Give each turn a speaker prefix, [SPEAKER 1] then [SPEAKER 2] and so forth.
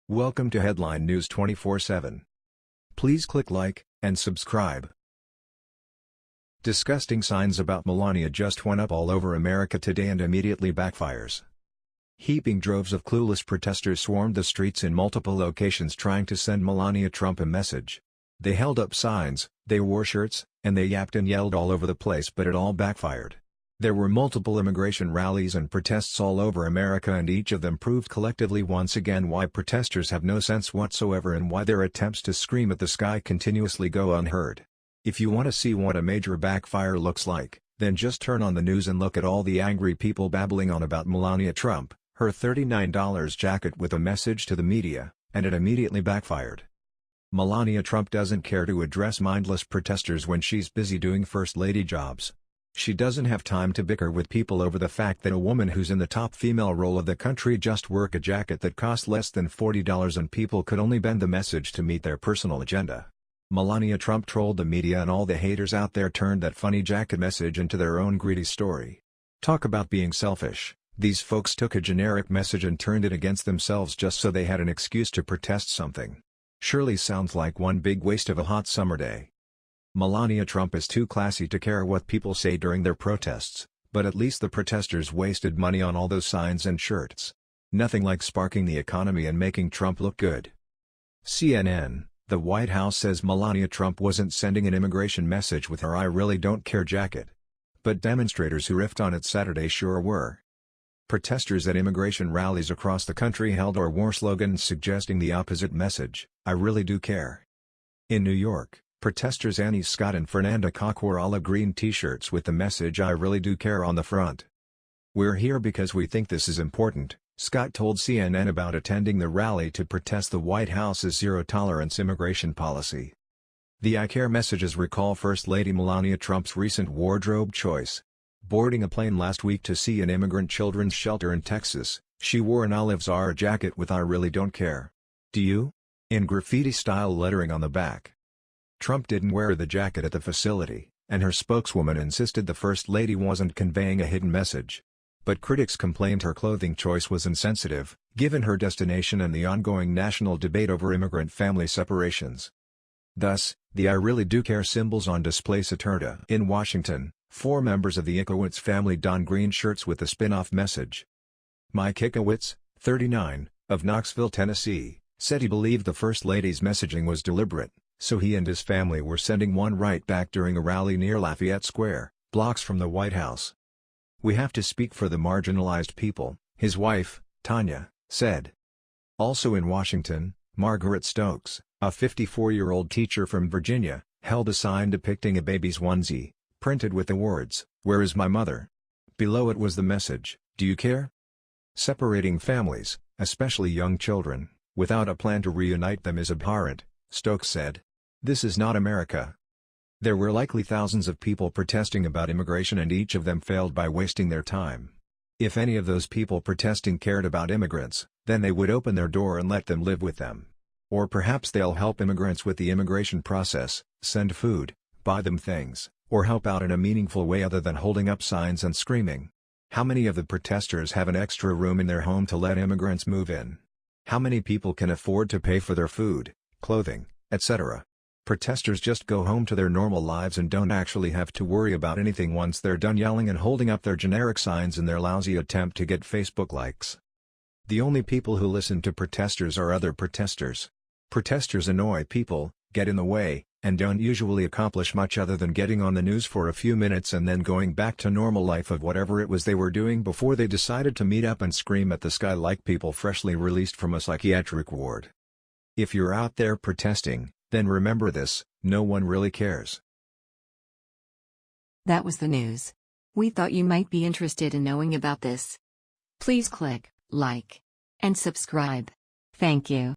[SPEAKER 1] Welcome to Headline News 24/7. Please click like and subscribe. Disgusting signs about Melania just went up all over America today and immediately backfires. Heaping droves of clueless protesters swarmed the streets in multiple locations trying to send Melania Trump a message. They held up signs, they wore shirts, and they yapped and yelled all over the place, but it all backfired. There were multiple immigration rallies and protests all over America, and each of them proved collectively once again why protesters have no sense whatsoever and why their attempts to scream at the sky continuously go unheard. If you want to see what a major backfire looks like, then just turn on the news and look at all the angry people babbling on about Melania Trump, her $39 jacket with a message to the media, and it immediately backfired. Melania Trump doesn't care to address mindless protesters when she's busy doing First Lady jobs. She doesn't have time to bicker with people over the fact that a woman who's in the top female role of the country just wore a jacket that cost less than $40 and people could only bend the message to meet their personal agenda. Melania Trump trolled the media and all the haters out there turned that funny jacket message into their own greedy story. Talk about being selfish. These folks took a generic message and turned it against themselves just so they had an excuse to protest something. Surely sounds like one big waste of a hot summer day. Melania Trump is too classy to care what people say during their protests, but at least the protesters wasted money on all those signs and shirts. Nothing like sparking the economy and making Trump look good. CNN, the White House says Melania Trump wasn't sending an immigration message with her "I really don't care" jacket. But demonstrators who riffed on it Saturday sure were. Protesters at immigration rallies across the country held or wore slogans suggesting the opposite message, "I really do care." In New York, protesters Annie Scott and Fernanda Koch wore olive green t-shirts with the message "I really do care" on the front. "We're here because we think this is important," Scott told CNN about attending the rally to protest the White House's zero-tolerance immigration policy. The "I care" messages recall First Lady Melania Trump's recent wardrobe choice. Boarding a plane last week to see an immigrant children's shelter in Texas, she wore an olive Zara jacket with "I really don't care. Do you?" in graffiti-style lettering on the back. Trump didn't wear the jacket at the facility, and her spokeswoman insisted the First Lady wasn't conveying a hidden message. But critics complained her clothing choice was insensitive, given her destination and the ongoing national debate over immigrant family separations. Thus, the "I really do care" symbols on display Saturday. In Washington, 4 members of the Ikowitz family don green shirts with the spin-off message. Mike Ikowitz, 39, of Knoxville, Tennessee, said he believed the First Lady's messaging was deliberate, so he and his family were sending one right back during a rally near Lafayette Square, blocks from the White House. "We have to speak for the marginalized people," his wife, Tanya, said. Also in Washington, Margaret Stokes, a 54-year-old teacher from Virginia, held a sign depicting a baby's onesie, printed with the words, "Where is my mother?" Below it was the message, "Do you care?" Separating families, especially young children, without a plan to reunite them is abhorrent, Stokes said. This is not America. There were likely thousands of people protesting about immigration and each of them failed by wasting their time. If any of those people protesting cared about immigrants, then they would open their door and let them live with them. Or perhaps they'll help immigrants with the immigration process, send food, buy them things, or help out in a meaningful way other than holding up signs and screaming. How many of the protesters have an extra room in their home to let immigrants move in? How many people can afford to pay for their food, clothing, etc.? Protesters just go home to their normal lives and don't actually have to worry about anything once they're done yelling and holding up their generic signs in their lousy attempt to get Facebook likes. The only people who listen to protesters are other protesters. Protesters annoy people, get in the way, and don't usually accomplish much other than getting on the news for a few minutes and then going back to normal life of whatever it was they were doing before they decided to meet up and scream at the sky like people freshly released from a psychiatric ward. If you're out there protesting, then remember this, no one really cares.
[SPEAKER 2] That was the news. We thought you might be interested in knowing about this. Please click like and subscribe. Thank you.